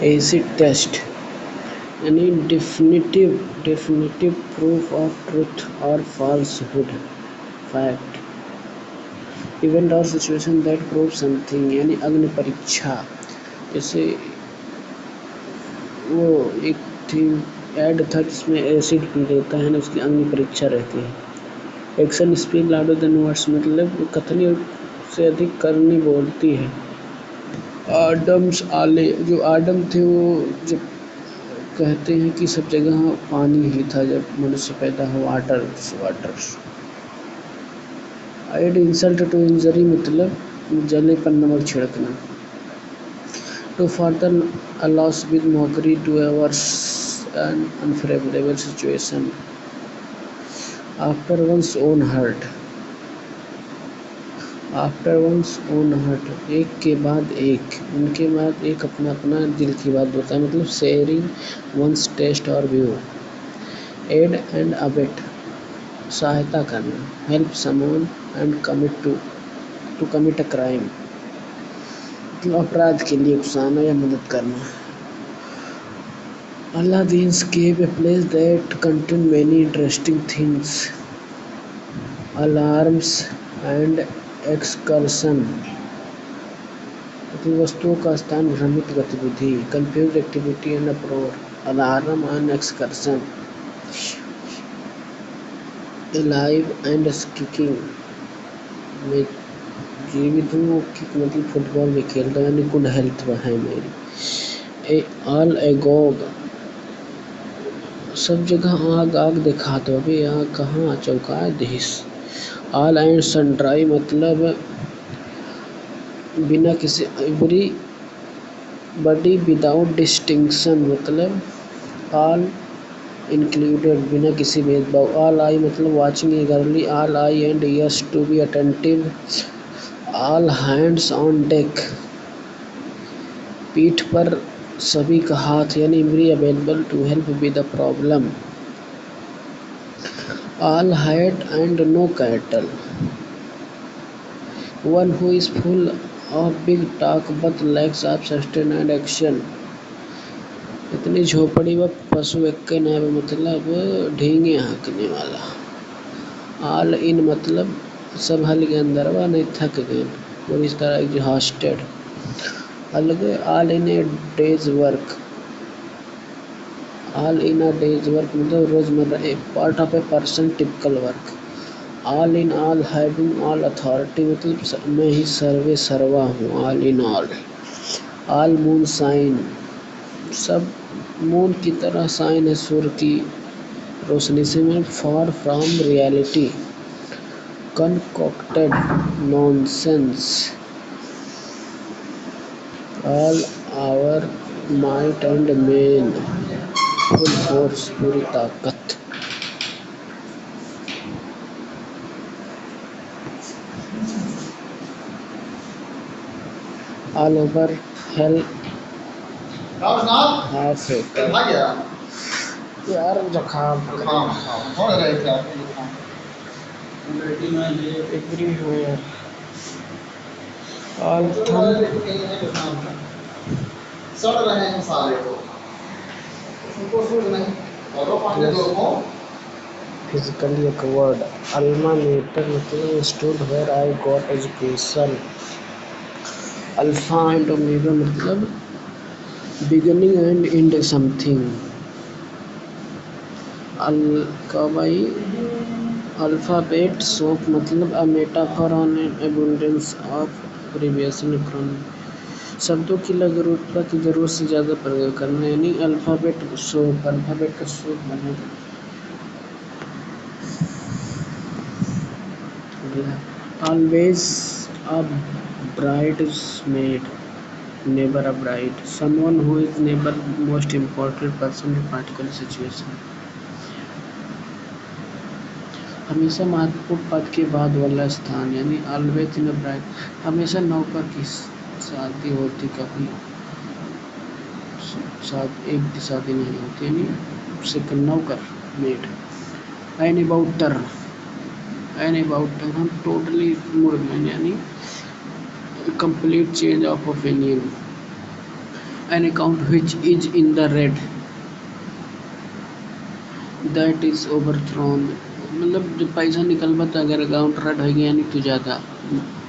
Acid test: any definitive proof of truth or falsehood, fact, event or situation that prove something, यानी अग्नि परीक्षा। जैसे वो एक थी ऐड था जिसमें एसिड पी लेता है ना, उसकी अग्नि परीक्षा रहती है। Action speak louder than words, मतलब कथनी से अधिक करनी बोलती है। आडम्स आले, जो आडम थे वो जब कहते हैं कि सब जगह पानी ही था जब मनुष्य पैदा हो, waters. Add insult to injury, मतलब जले पर नमक छिड़कना। To further a loss with mockery to a worse and unfavorable situation. After one's own hurt, एक के बाद एक, उनके बाद एक अपना अपना दिल की बात बताए, मतलब शेयरिंग वंस टेस्ट और व्यू। एड एंड अबेट, सहायता करना। Help someone and to commit a crime, मतलब अपराध के लिए उकसाना या मदद करना। Aladdin's cave, a place that contained many interesting things. Alarms and excursion, मतलब वस्तुओं का स्थान, भ्रमित गतिविधि। Confused activity and uproar. Alarm and excursion. Alive and kicking, मैं जीवित हूँ, किक मतलब फुटबॉल में खेलता हूँ, यानी गुड हेल्थ है मेरी। ऑल एगोग, सब जगह आग दिखा दो, अभी यहाँ कहाँ चौका देश। ऑल एंड सन्ड्राई, मतलब बिना किसी, एवरी बडी विदाउट डिस्टिंक्शन, मतलब ऑल इंक्लूडेड, बिना किसी भेदभाव। ऑल आई, मतलब watching eagerly. All eye and ears to be attentive. All hands on deck, पीठ पर सभी का हाथ, यानी every available to help with the problem. All had and no cattle. One who is full of big talk but lacks of sustain and action. इतनी झोपड़ी व पशु एक्के नाम, मतलब ढींगे हाँकने वाला। ऑल इन, मतलब सब हल के अंदर व नहीं थक गए, पूरी तरह एग्जॉस्टेड। अलग, all in a day's work. All in a day's work, मतलब रोजमर्रा, a part of a person typical work. All in all, having all authority, मतलब मैं ही सर्वे सर्वा हूँ, all in all. All moon shine, सब मून की तरह साइन है, सूर्य की रोशनी से। मैं far from reality. Concocted nonsense. All our might and main, full force, पूरी ताकत। ऑल ओवर हेल, हाफ यार जखाम एवरीवेयर। ऑल थम, सड़ रहे हैं सारे को, उनको सूझ नहीं, और पानी दो को फिजिकली एक वर्ड। अल्मा मीटर, मतलब institute where I got education. Alpha and omega, मतलब बिगिनिंग एंड एंड समथिंग। अल्काबाई, अल्फाबेट सोप, मतलब a metaphor on abundance of previously from, शब्दों की लगरूपता की जरूरत से ज़्यादा प्रयोग करना, यानी अल्फ़ाबेट सोप, अल्फ़ाबेट का सोप बनेगा। Always a bridesmaid, never a bride. Someone who is never most important person in particular situation, हमेशा महत्वपूर्ण पद के बाद वाला स्थान, यानी ऑलवेज इन अ ब्राइड। हमेशा नौकर की शादी होती, कभी एक की शादी नहीं होती, यानी सेकंड नौकर, मेड। एन अबाउटर, हम टोटली मूड में, यानी complete change of opinion. An account which is in the red, that is overthrown। मतलब जब पैसा निकलबा तो अगर अकाउंट रेड हो गया यानी तो ज़्यादा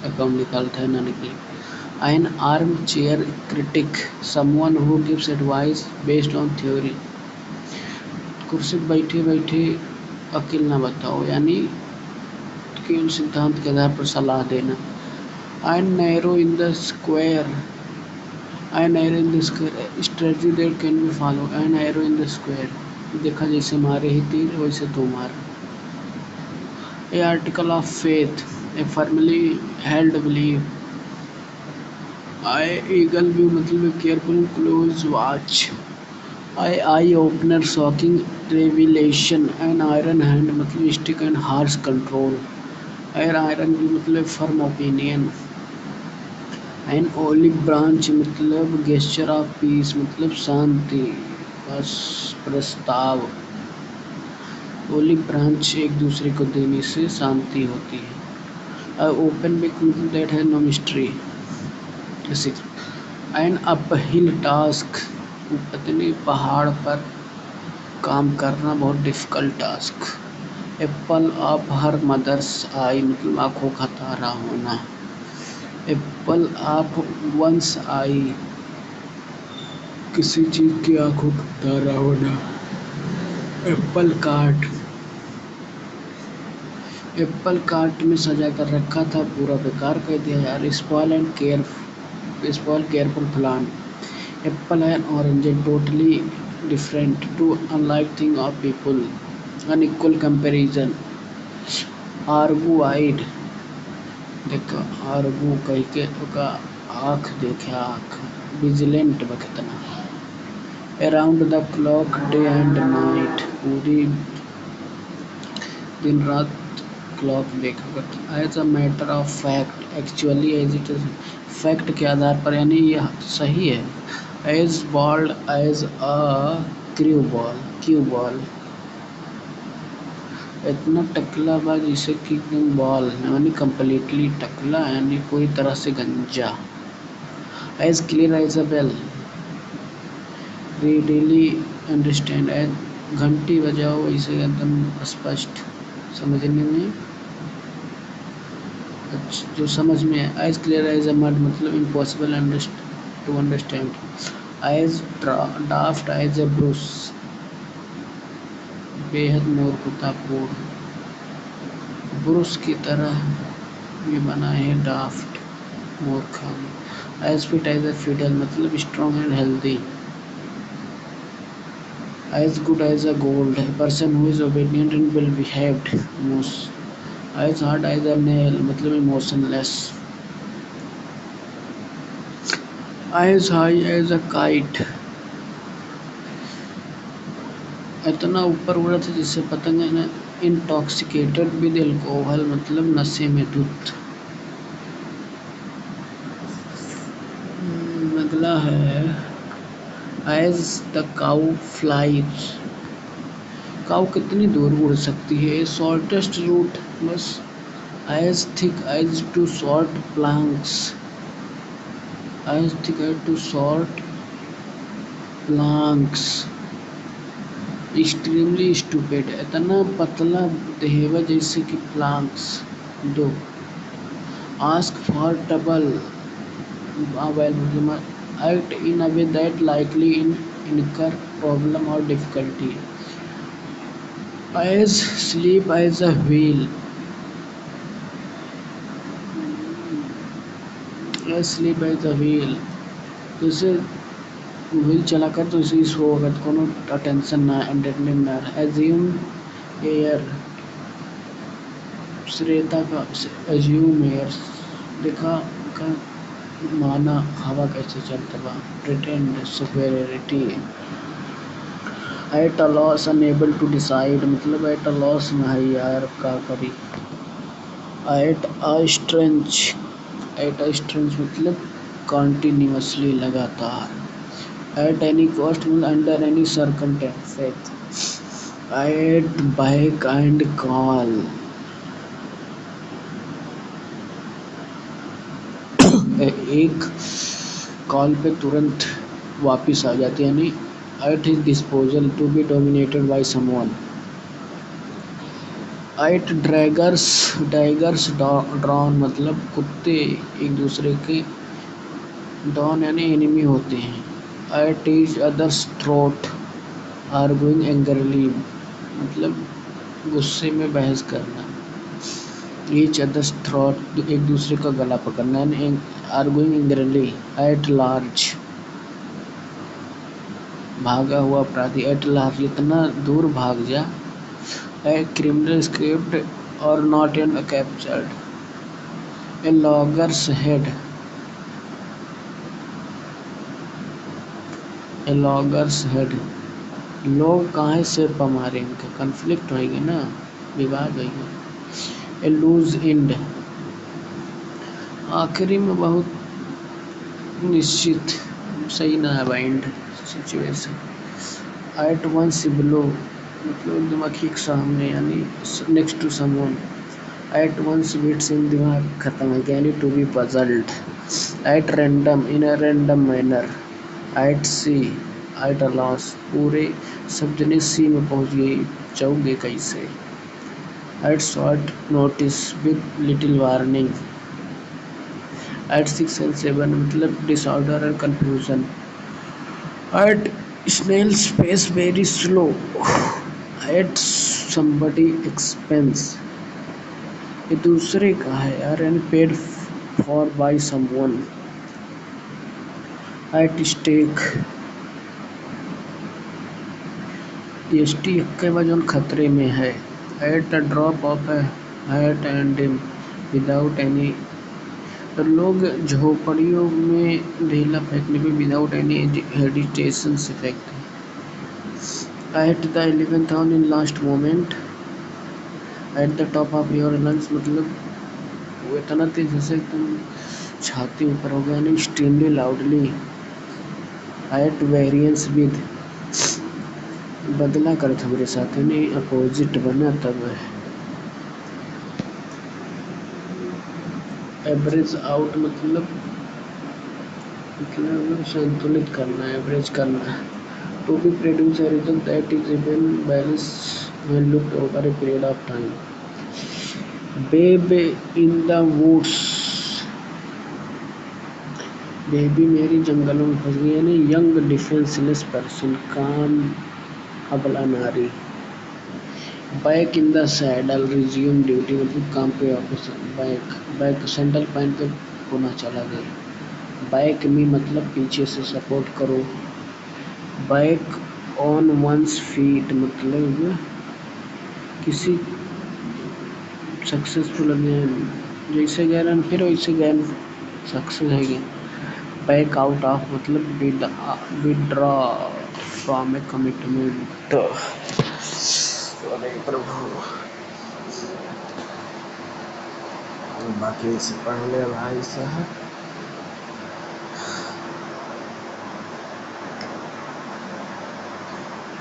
अकाउंट निकालता है ना निकले। An armchair critic, someone who gives advice based on theory। कुर्सी पर बैठे बैठे अकेल ना बताओ यानी केवल सिद्धांत के आधार पर सलाह देना। An narrow in the square, an arrow in the square, strategy that can be followed। An arrow in the square, देखा जैसे मारे ही तीर वैसे दो मार। A article of faith, a firmly held belief। I eagle view मतलब careful close watch। I eye opener shocking revelation। An iron hand मतलब stick and harsh control। An iron view मतलब firm opinion। An olive branch मतलब gesture of peace मतलब शांति बस प्रस्ताव। Olive branch एक दूसरे को देने से शांति होती है। ओपन बिक मतलब दैट है no mystery. An uphill task, इतने पहाड़ पर काम करना बहुत difficult task. Apple of her mother's eye मतलब आँखों का तारा होना। एप्पल ऑफ वंस आई, किसी चीज की आँखों का तारा होना। एप्पल कार्ट, एप्पल कार्ट में सजा कर रखा था पूरा बेकार कर दिया यार। Spoil careful plan. Apple and orange totally different, two unlike thing of people, unequal comparison. Argus eyed, देखो आर्गू कह के ओका आँख देखे आँख, विजिलेंट बखतना। Around the clock day and night, पूरी दिन रात क्लॉक देखा करता। As a matter of fact, actually as it is, fact के आधार पर यानी यह सही है। As bald as a cue ball, इतना टकला बा जैसे कि बॉल यानी कम्प्लीटली टकला यानी पूरी तरह से गंजा। As clear as a bell, readily understand, as घंटी बजाओ इसे एकदम स्पष्ट समझने में, जो समझ में है। As clear as a mud मतलब impossible to understand. As draft as a brush, बेहद मूर्खतापूर्ण। ब्रूस की तरह ये बना है ड्राफ्ट, मूर्खा। As fit as a fiddle मतलब strong and healthy. As good as a gold, person who is obedient and well behaved most. As hard as a nail मतलब emotionless. As high as a kite, इतना ऊपर उड़ा था जिससे पतंग है ना। इंटॉक्सिकेटेड विद एल्कोहल मतलब नशे में धुत। अगला है as the cow flies, cow कितनी दूर उड़ सकती है। शॉर्टेस्ट रूट बस। As thick as two short planks, as thick as two short planks. Extremely stupid, इतना पतला देहवा जैसे कि प्लैंक्स दो। Ask for trouble, act in a way that likely incur problem और difficulty. As sleep as a wheel, as sleep as a wheel, जैसे wheel चला कर तो इसी सो अगर कोनो अटेंशन ना एंटरटेनमेंट ना। एज्यूम एयर, श्रेता का एज्यूम एयर, देखा का माना हवा कैसे चलता बा। Pretend superiority. At a loss unable to decide मतलब एट अ लॉस में है यार का करी। एट अ स्ट्रेंच, एट अ स्ट्रेंच मतलब कॉन्टिन्यूसली लगातार। एट एनी कॉस्ट मतलब under any circumstances. At beck and call, एक कॉल पे तुरंत वापिस आ जाती है, यानी at his disposal to be dominated by someone. At daggers drawn मतलब कुत्ते एक दूसरे के डॉन यानी एनिमी होते हैं। At each others throat arguing angrily मतलब गुस्से में बहस करना। ईच अदर्स थ्रोट एक दूसरे का गला पकड़ना, and arguing angrily. At large भागा हुआ अपराधी, एट लार्ज इतना दूर भाग जा। A criminal escaped or not yet captured. A logger's head, a logger's head लोग काहे सिर पर मारेंगे, कन्फ्लिक्ट होएगी ना, विवाद होएगी। ए लूज एंड आखिरी में बहुत निश्चित सही ना है बाइंड सिचुएशन। एट वंस बिलो मतलब एकदम आँखी के सामने यानी next to someone. At one's wits end दिमाग खत्म है यानी to be puzzled. At random in a random manner. At sea at a loss पूरे सब जने सी में पहुंच गए, जाओगे कैसे। At short notice with little warning. At 6 and 7 मतलब डिसऑर्डर और confusion. At snail's pace very slow. At somebody expense ये दूसरे का है यार, and paid for by someone. At stake टी इक्के वजन खतरे में है। At a drop of a hat and without any तो लोग झोपड़ियों में ढेला फेंकने पे विदाउट एनी हेजिटेशन से फेंकते हैं। At the 11th on in last moment. At the top of your lungs मतलब वो इतना तेज जैसे तुम छाती ऊपर हो गया, यानी extremely loudly. At variance with बदला कर था मेरे साथ, यानी अपोजिट बना तब है। एवरेज आउट मतलब संतुलित करना, एवरेज करना। To be produce a result that is even balance when looked over a period of time. Babe in the woods baby मेरी जंगलों में फंस गई, यानी यंग डिफेंसलेस पर्सन काम अबला नारी। Back in the saddle resume duty मतलब काम पे वापस। बैक बैक सैंडल पहन कर पुनः चला गया। बैक मी मतलब पीछे से सपोर्ट करो। बैक ऑन वंस फीट मतलब किसी सक्सेसफुल जैसे गए रन फिर वैसे गए सक्सेस है गए। बैक आउट ऑफ मतलब विड्रॉ फ्रॉम ए कमिटमेंट। अरे प्रभु बाकी से पढ़ ले भाई साहब।